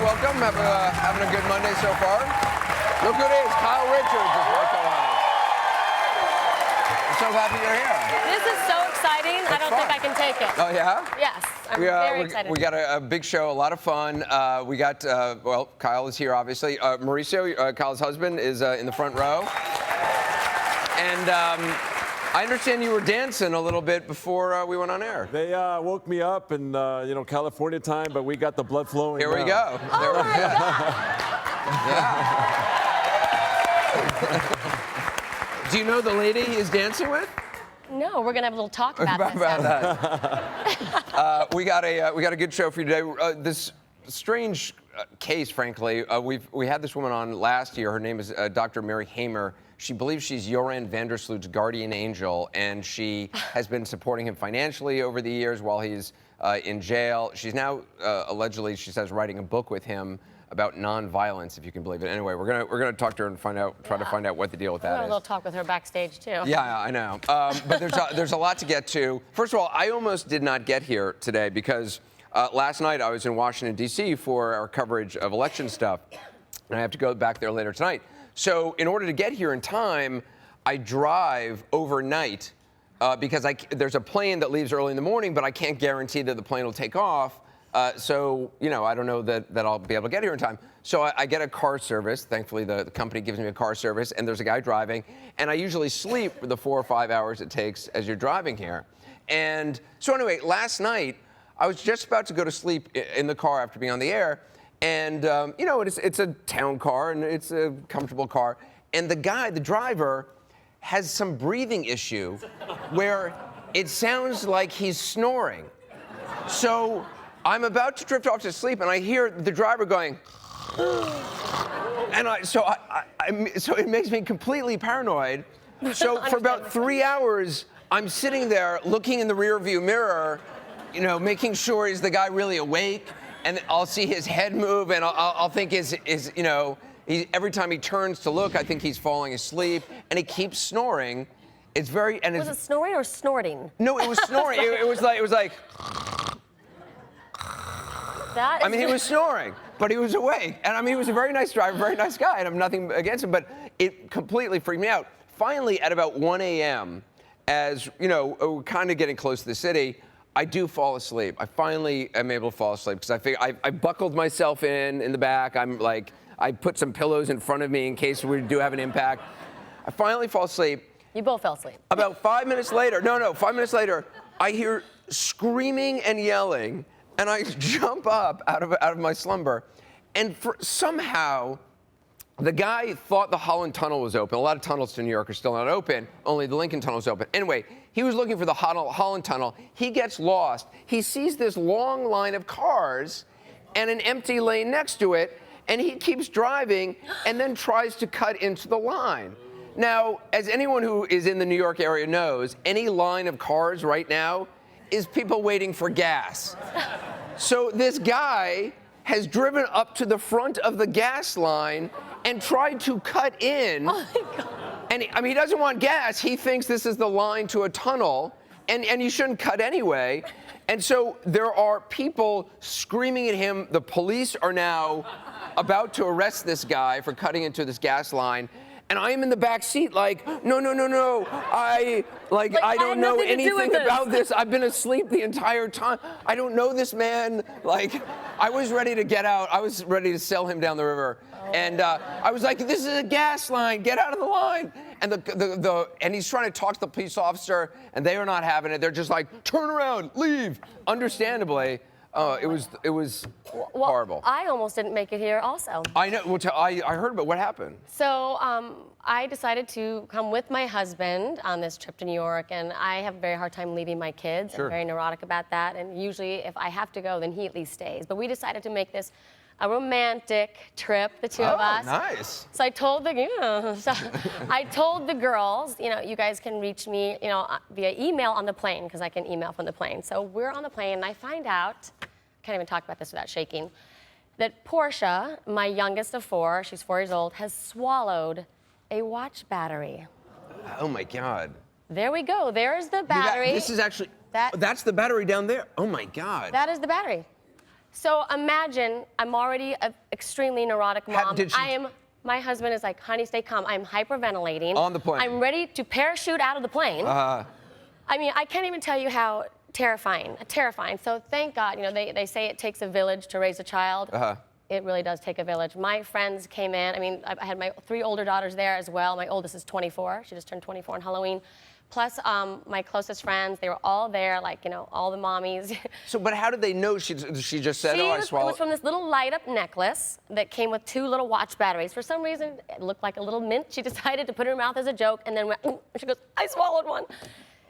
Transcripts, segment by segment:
welcome. Having a good Monday so far. Look who it is, Kyle Richards is my co-host. I'm so happy you're here. This is so exciting. I don't think I can take it. Oh, yeah? Yes, I'm very excited. We got a big show, a lot of fun. We got, well, Kyle is here, obviously. Mauricio, Kyle's husband, is in the front row. And I understand you were dancing a little bit before we went on air. They woke me up in, California time, but we got the blood flowing. Here we go. Oh there we my go. God. Yeah. Do you know the lady he is dancing with? No, we're gonna have a little talk about this. That. We got a good show for you today. This strange case, frankly. We had this woman on last year. Her name is Dr. Mary Hamer. She believes she's Joran Vandersloot's guardian angel, and she has been supporting him financially over the years while he's in jail. She's now allegedly, she says, writing a book with him about nonviolence, if you can believe it. Anyway, we're gonna talk to her and try to find out what the deal with that is. We'll have a little talk with her backstage too. Yeah, I know. But there's a lot to get to. First of all, I almost did not get here today because last night I was in Washington, D.C. for our coverage of election stuff, and I have to go back there later tonight. So in order to get here in time, I drive overnight because there's a plane that leaves early in the morning, but I can't guarantee that the plane will take off. So, I don't know that I'll be able to get here in time. So I get a car service. Thankfully, the company gives me a car service, and there's a guy driving. And I usually sleep for the 4 or 5 hours it takes as you're driving here. And so anyway, last night, I was just about to go to sleep in the car after being on the air. And, it's a town car, and it's a comfortable car. And the driver, has some breathing issue where it sounds like he's snoring. So I'm about to drift off to sleep, and I hear the driver going, and so it makes me completely paranoid. So for about 3 hours, I'm sitting there looking in the rearview mirror, making sure is the guy really awake, and I'll see his head move, and I'll think every time he turns to look, I think he's falling asleep, and he keeps snoring. It's very Was it snoring or snorting? No, it was snoring. it was like. He was snoring, but he was awake. And he was a very nice driver, very nice guy, and I have nothing against him, but it completely freaked me out. Finally, at about 1 a.m., as, we're kind of getting close to the city, I do fall asleep. I finally am able to fall asleep because I figure I buckled myself in the back. I put some pillows in front of me in case we do have an impact. I finally fall asleep. You both fell asleep. About 5 minutes later, 5 minutes later, I hear screaming and yelling. And I jump up out of my slumber, and somehow the guy thought the Holland Tunnel was open. A lot of tunnels to New York are still not open. Only the Lincoln Tunnel is open. Anyway, he was looking for the Holland Tunnel. He gets lost. He sees this long line of cars and an empty lane next to it, and he keeps driving and then tries to cut into the line. Now, as anyone who is in the New York area knows, any line of cars right now is people waiting for gas. So this guy has driven up to the front of the gas line and tried to cut in. Oh my God. And he doesn't want gas. He thinks this is the line to a tunnel, and you shouldn't cut anyway. And so there are people screaming at him. The police are now about to arrest this guy for cutting into this gas line. And I am in the back seat like, no. I don't know anything about this. I've been asleep the entire time. I don't know this man. I was ready to get out. I was ready to sail him down the river. And I was like, this is a gas line. Get out of the line. And and he's trying to talk to the police officer, and they are not having it. They're just like, turn around, leave. Understandably. It was horrible. I almost didn't make it here also. I know. Well, I heard about what happened. So I decided to come with my husband on this trip to New York, and I have a very hard time leaving my kids. Sure. I'm very neurotic about that, and usually if I have to go, then he at least stays. But we decided to make this a romantic trip, the two of us. Oh, nice. So I told the girls, you guys can reach me, via email on the plane, because I can email from the plane. So we're on the plane, and I find out, I can't even talk about this without shaking, that Portia, my youngest of 4, she's 4 years old, has swallowed a watch battery. Oh my God. There we go. There's the battery. This is actually, that's the battery down there. Oh my God. That is the battery. So imagine I'm already an extremely neurotic mom. did she- My husband is like, honey, stay calm. I'm hyperventilating. On the plane. I'm ready to parachute out of the plane. I mean, I can't even tell you how terrifying. So thank God, you know, they say it takes a village to raise a child. It really does take a village. My friends came in. I mean, I had my 3 older daughters there as well. My oldest is 24. She just turned 24 on Halloween. Plus, my closest friends, they were all there, like, you know, all the mommies. So, but how did they know? She just said, "Oh, I It swallowed." was from this little light-up necklace that came with 2 little watch batteries. For some reason, it looked like a little mint. She decided to put it in her mouth as a joke, and then went, "Ooh," and she goes, "I swallowed one."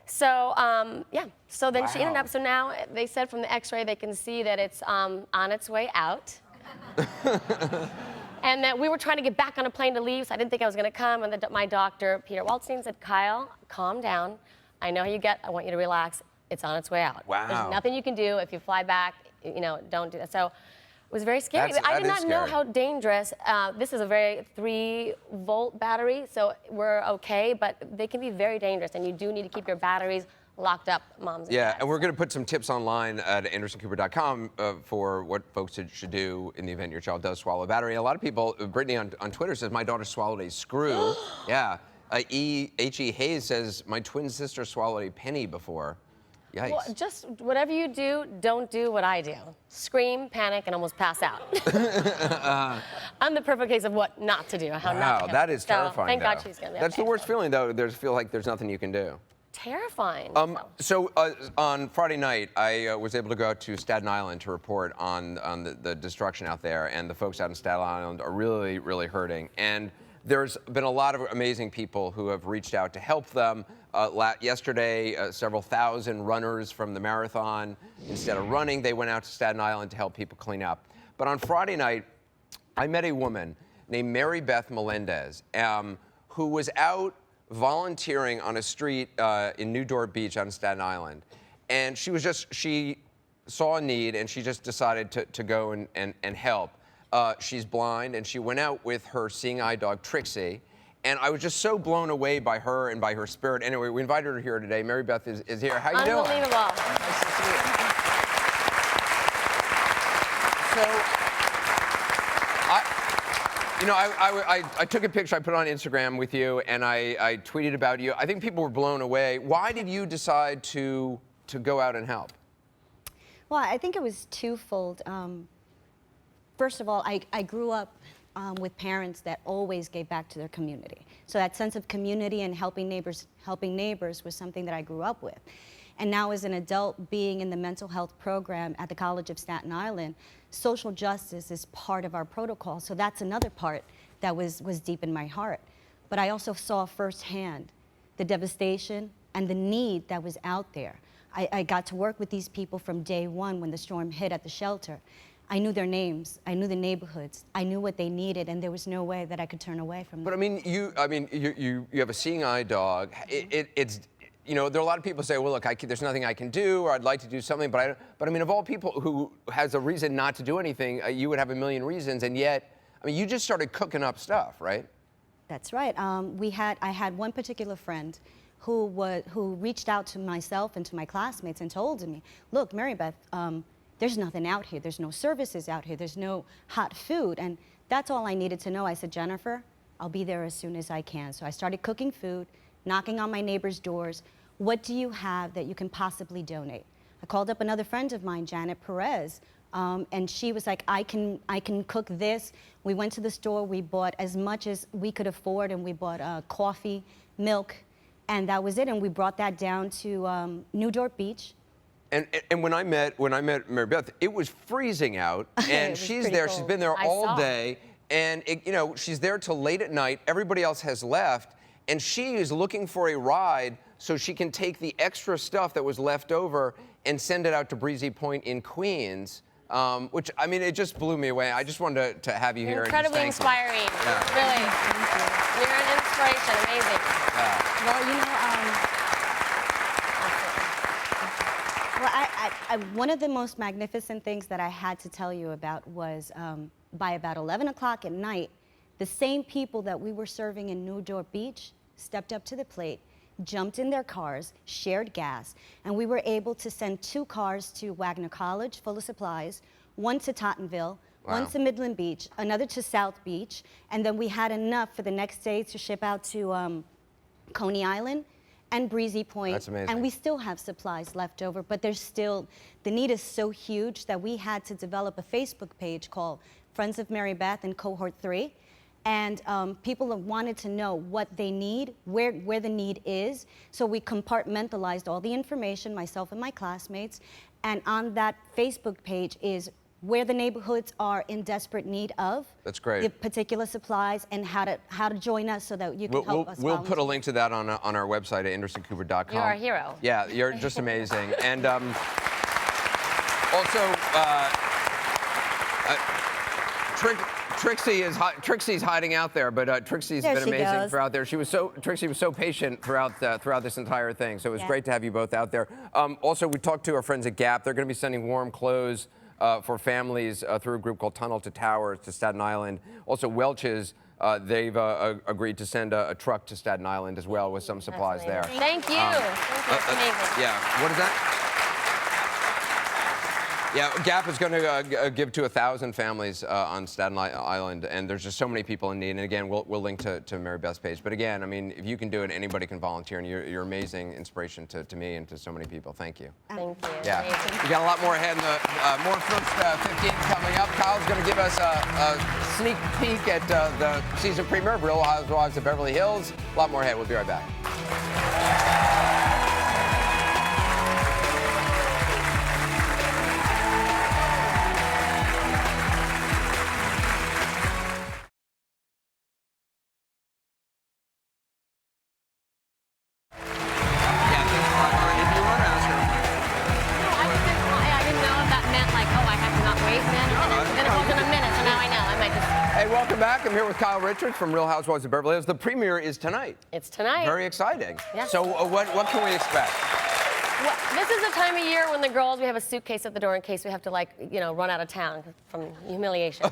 So, yeah. So then she ended Wow. up, so now they said from the x-ray they can see that it's on its way out. And that we were trying to get back on a plane to leave, so I didn't think I was going to come. And my doctor, Peter Waldstein, said, Kyle, calm down. I know how you get. I want you to relax. It's on its way out. Wow. There's nothing you can do if you fly back. You know, don't do that. So it was very scary. I did not know how dangerous. This is a very 3-volt battery, so we're okay. But they can be very dangerous, and you do need to keep your batteries locked up, moms and dads. And we're going to put some tips online at andersoncooper.com for what folks should do in the event your child does swallow a battery. A lot of people, Brittany on Twitter says, my daughter swallowed a screw. Yeah. H.E. Hayes says, my twin sister swallowed a penny before. Yikes. Well, just whatever you do, don't do what I do. Scream, panic, and almost pass out. I'm the perfect case of what not to do, how not to do. Wow, that is terrifying. Thank God though. she's going to be That's okay. the worst feeling, though. Feel like there's nothing you can do. Terrifying. So on Friday night, I was able to go out to Staten Island to report on the destruction out there, and the folks out in Staten Island are really, really hurting. And there's been a lot of amazing people who have reached out to help them. Yesterday, several thousand runners from the marathon, instead of running, they went out to Staten Island to help people clean up. But on Friday night, I met a woman named Mary Beth Melendez, who was out volunteering on a street in Newport Beach on Staten Island. And she saw a need, and she just decided to go and help. She's blind, and she went out with her seeing eye dog, Trixie. And I was just so blown away by her and by her spirit. Anyway, we invited her here today. Mary Beth is here. How you doing? Unbelievable. Nice to see you. So, I took a picture, I put it on Instagram with you, and I tweeted about you. I think people were blown away. Why did you decide to go out and help? Well, I think it was twofold. First of all, I grew up with parents that always gave back to their community. So that sense of community and helping neighbors was something that I grew up with. And now as an adult, being in the mental health program at the College of Staten Island, social justice is part of our protocol. So that's another part that was deep in my heart. But I also saw firsthand the devastation and the need that was out there. I got to work with these people from day one when the storm hit at the shelter. I knew their names, I knew the neighborhoods, I knew what they needed, and there was no way that I could turn away from them. But I mean, you have a seeing eye dog. It's, you know, there are a lot of people who say, well, look, there's nothing I can do, or I'd like to do something, but I mean, of all people who has a reason not to do anything, you would have a million reasons, and yet, I mean, you just started cooking up stuff, right? That's right. I had one particular friend who reached out to myself and to my classmates and told me, look, Mary Beth, there's nothing out here. There's no services out here. There's no hot food. And that's all I needed to know. I said, Jennifer, I'll be there as soon as I can. So I started cooking food, knocking on my neighbors' doors. What do you have that you can possibly donate? I called up another friend of mine, Janet Perez, and she was like, I can cook this. We went to the store. We bought as much as we could afford, and we bought coffee, milk, and that was it. And we brought that down to Newport Beach. And when I met Mary Beth, it was freezing out, and she's there. cold. She's been there I all saw. day, and she's there till late at night. Everybody else has left, and she is looking for a ride so she can take the extra stuff that was left over and send it out to Breezy Point in Queens. Which, I mean, it just blew me away. I just wanted to have you here. Incredibly and just thank you. inspiring. Really. You're an inspiration. Amazing. Well, one of the most magnificent things that I had to tell you about was by about 11 o'clock at night, the same people that we were serving in Newport Beach stepped up to the plate, jumped in their cars, shared gas, and we were able to send 2 cars to Wagner College full of supplies, one to Tottenville, Wow. one to Midland Beach, another to South Beach, and then we had enough for the next day to ship out to Coney Island and Breezy Point. That's amazing. And we still have supplies left over, but there's still, the need is so huge that we had to develop a Facebook page called Friends of Mary Beth in Cohort 3. And people have wanted to know what they need, where the need is. So we compartmentalized all the information, myself and my classmates. And on that Facebook page is where the neighborhoods are in desperate need of. That's great. The particular supplies and how to join us so that you can help us. We'll put a link to that on our website at andersoncooper.com. You're our hero. Yeah, you're just amazing. And also, Trixie's hiding out there, but Trixie's There been she amazing goes. throughout there. Trixie was so patient throughout this entire thing. So it was Yeah. great to have you both out there. Also, we talked to our friends at Gap. They're going to be sending warm clothes for families through a group called Tunnel to Towers to Staten Island. Also, Welch's. They've agreed to send a truck to Staten Island as well with some supplies there. Thank you. That's amazing. Yeah, what is that? Yeah, Gap is going to give to 1,000 families on Staten Island, and there's just so many people in need. And again, we'll link to Mary Beth's page. But again, I mean, if you can do it, anybody can volunteer, and you're amazing inspiration to me and to so many people. Thank you. Thank you. Yeah, Amazing. we got a lot more ahead. More first 15 coming up. Kyle's going to give us a sneak peek at the season premiere of Real Housewives of Beverly Hills. A lot more ahead. We'll be right back. I didn't know if that meant like, oh, I have to not wait then. Then it wasn't a minute, so now I know. I might just. Hey, welcome back. I'm here with Kyle Richards from Real Housewives of Beverly Hills. The premiere is tonight. It's tonight. Very exciting. Yes. So what can we expect? Well, this is the time of year when the girls, we have a suitcase at the door in case we have to, like, run out of town from humiliation.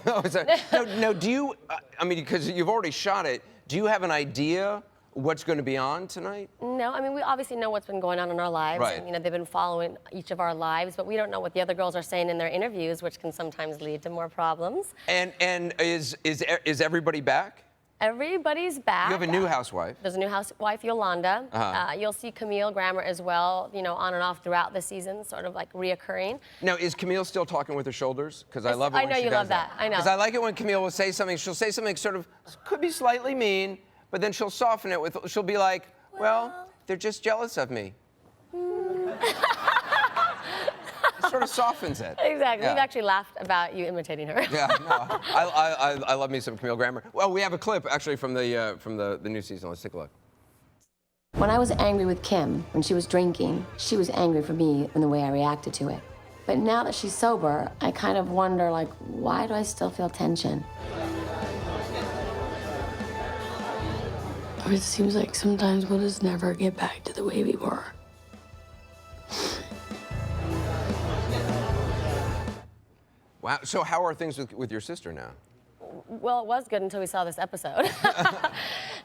No, do you, I mean, because you've already shot it, do you have an idea what's going to be on tonight? No, I mean, we obviously know what's been going on in our lives. Right. And, they've been following each of our lives, but we don't know what the other girls are saying in their interviews, which can sometimes lead to more problems. And is everybody back? Everybody's back. You have a new housewife. There's a new housewife, Yolanda. You'll see Camille Grammer as well, on and off throughout the season, sort of like reoccurring. Now, is Camille still talking with her shoulders? Because I love it I when know she you does love that. I know. Because I like it when Camille will say something. She'll say something sort of, could be slightly mean, but then she'll soften it with, she'll be like, well, they're just jealous of me. It sort of softens it. Exactly. Yeah. We've actually laughed about you imitating her. Yeah, no, I love me some Camille Grammer. Well, we have a clip actually from the new season. Let's take a look. When I was angry with Kim when she was drinking, she was angry for me in the way I reacted to it. But now that she's sober, I kind of wonder, like, why do I still feel tension? It seems like sometimes we'll just never get back to the way we were. Wow. So how are things with your sister now? Well, it was good until we saw this episode.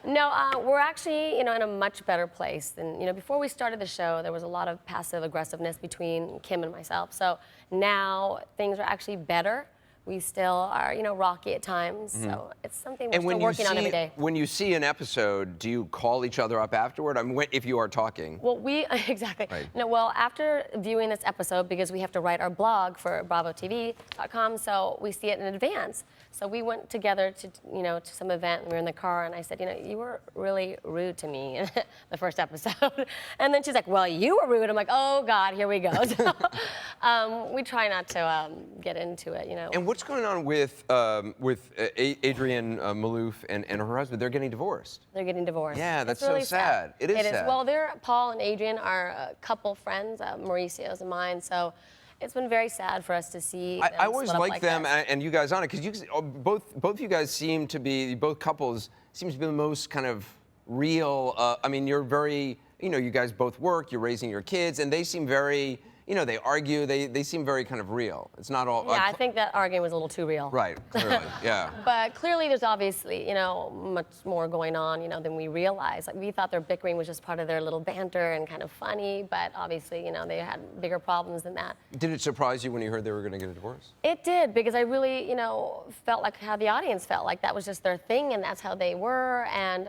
No, we're actually, in a much better place than, before we started the show, there was a lot of passive aggressiveness between Kim and myself. So now things are actually better. We still are, rocky at times. So it's something we're still working on every day. When you see an episode, do you call each other up afterward? I mean, if you are talking. Well, exactly. Right. No, well, after viewing this episode, because we have to write our blog for BravoTV.com, so we see it in advance. So we went together to, to some event, and we were in the car, and I said, you were really rude to me in the first episode. And then she's like, well, you were rude. I'm like, oh, God, here we go. So we try not to get into it, And what's going on with Adrienne Maloof and her husband? They're getting divorced. They're getting divorced. Yeah, that's It's really so sad. It is sad. Well, Paul and Adrienne are a couple friends, Mauricio's and mine, so it's been very sad for us to see them I always split up like like them this. and you guys on it because both of you guys seem to be, both couples seem to be the most kind of real. I mean, you're very, you guys both work, you're raising your kids, and they seem very, you know, they argue. They seem very kind of real. It's not all. Yeah, I think that argument was a little too real. Right. Clearly. Yeah. But clearly, there's obviously, you know, much more going on, you know, than we realized. Like, we thought their bickering was just part of their little banter and kind of funny, but obviously, you know, they had bigger problems than that. Did it surprise you when you heard they were going to get a divorce? It did, because I really, you know, felt like how the audience felt. Like that was just their thing, and that's how they were. And,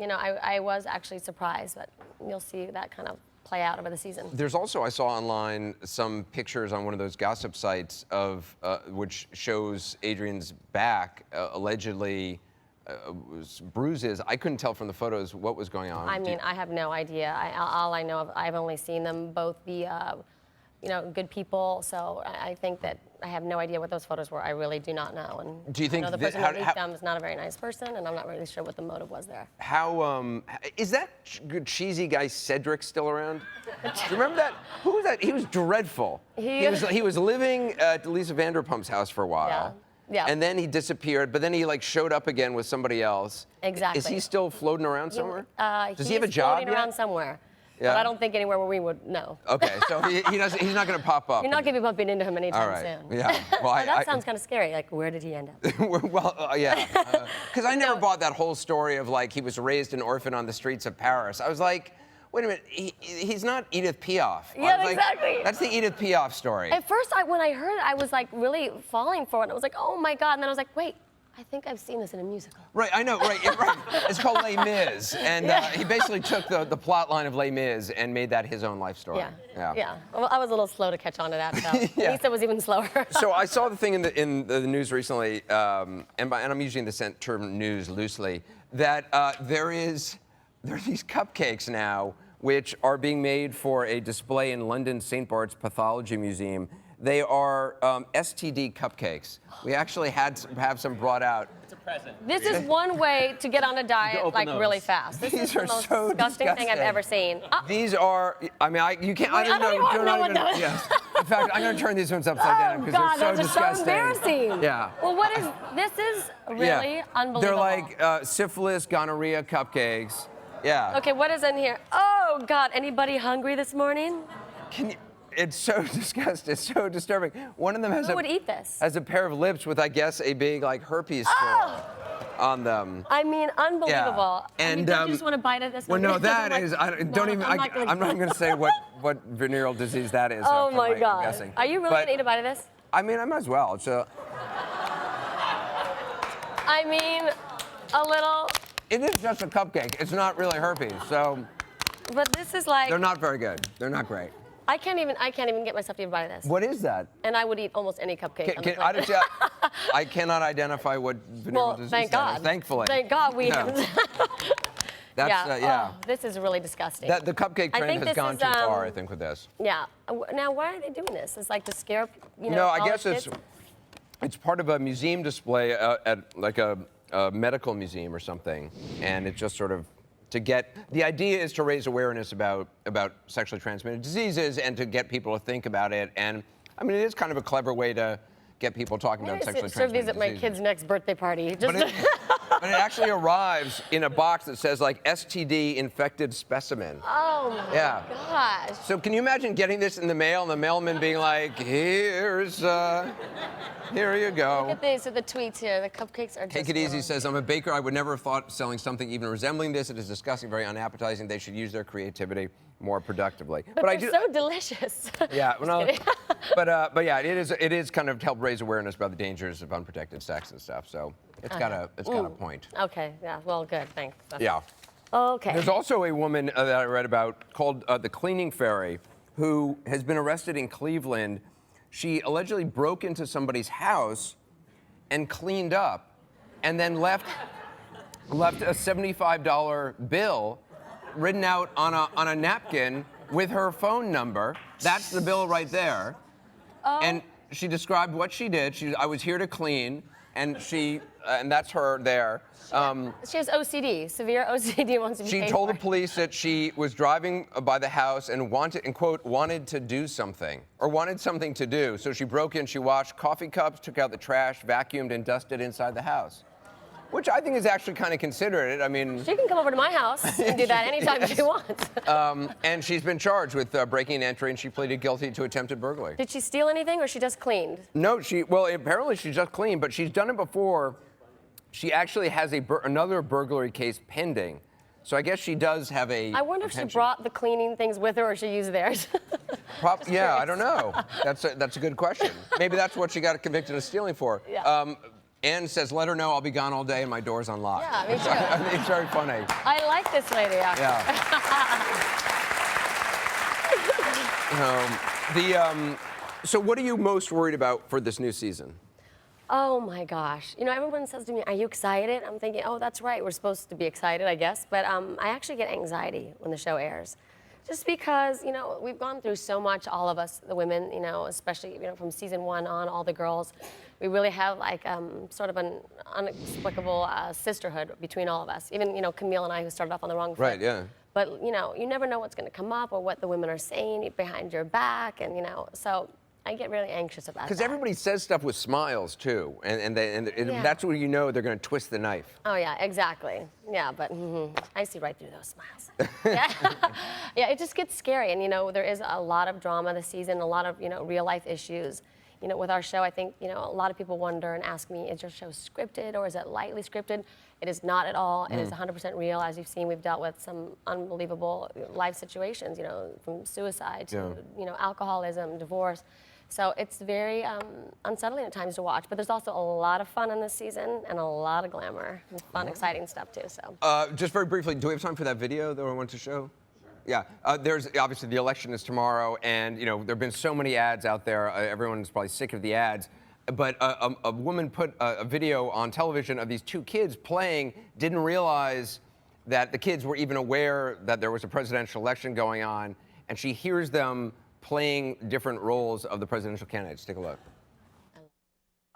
you know, I was actually surprised, but you'll see that kind of play out over the season. There's also, I saw online some pictures on one of those gossip sites of which shows Adrian's back, allegedly bruises. I couldn't tell from the photos what was going on. I mean, I have no idea. All I know, I've only seen them both be, you know, good people. So I think that I have no idea what those photos were. I really do not know. And do you think I know the person that leaked them is not a very nice person, and I'm not really sure what the motive was there. How is that cheesy guy Cedric still around? Do you remember that? Who was that? He was dreadful. He was living at Lisa Vanderpump's house for a while. Yeah. Yeah. And then he disappeared, but then he like showed up again with somebody else. Exactly. Is he still floating around somewhere? Does he have a He's job floating yet? around somewhere. Yeah. But I don't think anywhere where we would know. Okay, so he doesn't. He's not going to pop up. You're not going to be bumping into him anytime All right. soon. Yeah. Well, That sounds kind of scary. Like, where did he end up? Well, yeah. Because I never bought that whole story of like he was raised an orphan on the streets of Paris. I was like, wait a minute, he's not Edith Piaf. Yeah, I was like, exactly. That's the Edith Piaf story. At first, when I heard it, I was like really falling for it. I was like, oh my God. And then I was like, wait, I think I've seen this in a musical. Right, I know, right, right. It's called Les Mis, and he basically took the plot line of Les Mis and made that his own life story. Yeah. Well, I was a little slow to catch on to that, so Yeah. Lisa was even slower. So I saw the thing in the news recently, and I'm using the term news loosely, that there are these cupcakes now which are being made for a display in London's St. Bart's Pathology Museum. They are STD cupcakes. We actually have some brought out. It's a present. This is one way to get on a diet like really fast. This These is the are most so disgusting thing I've disgusting. ever seen. These are, I mean, you can't. Wait, I don't even wanna know what those- Yes. In fact, I'm going to turn these ones upside down Oh because God, they're so those are so disgusting. embarrassing. Yeah. Well, this is really unbelievable. They're like syphilis, gonorrhea cupcakes. Yeah. Okay, what is in here? Oh God, anybody hungry this morning? It's so disgusting. It's so disturbing. One of them has Who would eat this? has a pair of lips with, I guess, a big like herpes spore on them. I mean, unbelievable. Yeah. I mean, And don't you just want to bite it this well, morning? no, that I'm is. like, I don't even. I'm I'm not going to say what venereal disease that is. Oh from my I'm God. guessing. Are you really But, gonna eat a bite of this? I mean, I might as well. So I mean, a little. it is just a cupcake. It's not really herpes. So But this is like. they're not very good. They're not great. I can't even get myself to eat a bite of this. What is that? And I would eat almost any cupcake. on the I, planet. I cannot identify what venereal Well, disease thank that God. is. Thankfully. Thank God we Yeah. haven't. That's, yeah. Oh, this is really disgusting. The cupcake I trend think has this gone is, too far, I think, with this. Yeah. Now, why are they doing this? It's like to scare, No, I college guess kids? it's part of a museum display at like a medical museum or something, and it's just sort of to get. The idea is to raise awareness about sexually transmitted diseases and to get people to think about it. And I mean, it is kind of a clever way to get people talking about Maybe sexually serve these transmitted at my diseases. kid's next birthday party. But it actually arrives in a box that says like STD infected specimen. Oh my Yeah. gosh. So can you imagine getting this in the mail and the mailman being like, here you go. Look at these, the tweets here. The cupcakes are Take just it easy wrong. says, I'm a baker. I would never have thought selling something even resembling this. It is disgusting, very unappetizing. They should use their creativity more productively. But I they're so delicious. Yeah, Just no, kidding. but yeah, it is kind of to help raise awareness about the dangers of unprotected sex and stuff. So it's got a point. Okay, yeah, well, good, thanks. Yeah. Okay. There's also a woman that I read about called the Cleaning Fairy, who has been arrested in Cleveland. She allegedly broke into somebody's house and cleaned up, and then left a $75 bill written out on a napkin with her phone number. That's the bill right there. Oh. And she described what she did. I was here to clean, and and that's her there. She has OCD, severe OCD, wants to be She paid told for. the police that she was driving by the house and wanted to do something, or wanted something to do. So she broke in, she washed coffee cups, took out the trash, vacuumed, and dusted inside the house. which I think is actually kind of considerate. I mean, She can come over to my house and do that anytime she wants. and she's been charged with breaking and entry, and she pleaded guilty to attempted burglary. Did she steal anything, or she just cleaned? No, well, apparently she's just clean, but she's done it before. She actually has another burglary case pending. So I guess she does have a. I wonder if she penchant. brought the cleaning things with her, or she used theirs. Yeah, I don't know. That's a good question. Maybe that's what she got convicted of stealing for. Yeah. Ann says, let her know I'll be gone all day and my door's unlocked. Yeah, me too. I think it's very funny. I like this lady, actually. Yeah. So what are you most worried about for this new season? Oh my gosh. You know, everyone says to me, are you excited? I'm thinking, oh, that's right. We're supposed to be excited, I guess. But I actually get anxiety when the show airs. Just because, you know, we've gone through so much, all of us, the women, you know, especially, you know, from season 1 on, all the girls. We really have like sort of an inexplicable sisterhood between all of us. Even, you know, Camille and I, who started off on the wrong foot. Right, yeah. But, you know, you never know what's going to come up or what the women are saying behind your back. And, you know, so I get really anxious about that. Because everybody says stuff with smiles, too. And Yeah. that's where you know they're going to twist the knife. Oh, yeah, exactly. Yeah, but I see right through those smiles. Yeah. Yeah, it just gets scary. And, you know, there is a lot of drama this season, a lot of, you know, real life issues. You know, with our show, I think, you know, a lot of people wonder and ask me, is your show scripted or is it lightly scripted? It is not at all. It is 100% real. As you've seen, we've dealt with some unbelievable life situations, you know, from suicide to, you know, alcoholism, divorce. So it's very unsettling at times to watch, but there's also a lot of fun in this season and a lot of glamour and fun, exciting stuff too. So. Just very briefly, do we have time for that video that I want to show? Yeah, there's obviously the election is tomorrow, and you know there have been so many ads out there. Everyone's probably sick of the ads. But a woman put a video on television of these 2 kids playing, didn't realize that the kids were even aware that there was a presidential election going on, and she hears them playing different roles of the presidential candidates. Take a look.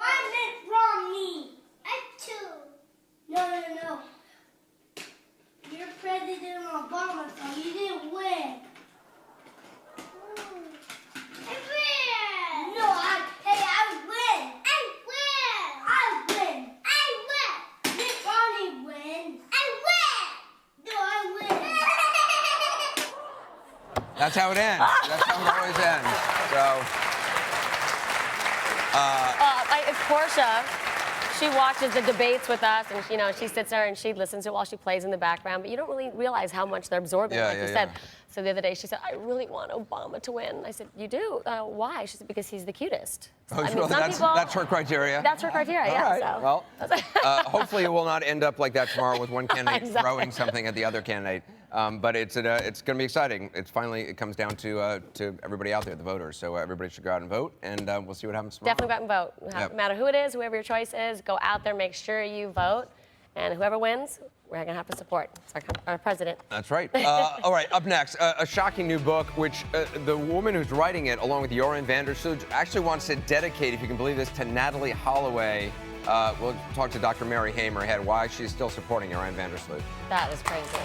I'm Mitt Romney. I too. No. You're President Obama, so you didn't win. I win. No, I win. I win. Mitt Romney win. No, I win. That's how it ends. That's how it always ends. So. It's Portia. She watches the debates with us, and you know she sits there and she listens to it while she plays in the background. But you don't really realize how much they're absorbing, like you said. So the other day she said, "I really want Obama to win." I said, "You do? Why?" She said, "Because he's the cutest." Oh, I mean, well, some people, that's her criteria. That's her criteria. All Yeah. right. So. Well, hopefully it will not end up like that tomorrow with one candidate Exactly. throwing something at the other candidate. But it's going to be exciting. It comes down to everybody out there, the voters. So everybody should go out and vote, and we'll see what happens tomorrow. Definitely go out and vote. Yep. No matter who it is, whoever your choice is, go out there, make sure you vote, and whoever wins, we're going to have to support. It's our president. That's right. All right, up next, a shocking new book, which the woman who's writing it, along with Joran van der Sloot, actually wants to dedicate, if you can believe this, to Natalie Holloway. We'll talk to Dr. Mary Hamer ahead why she's still supporting Joran van der Sloot. That is crazy.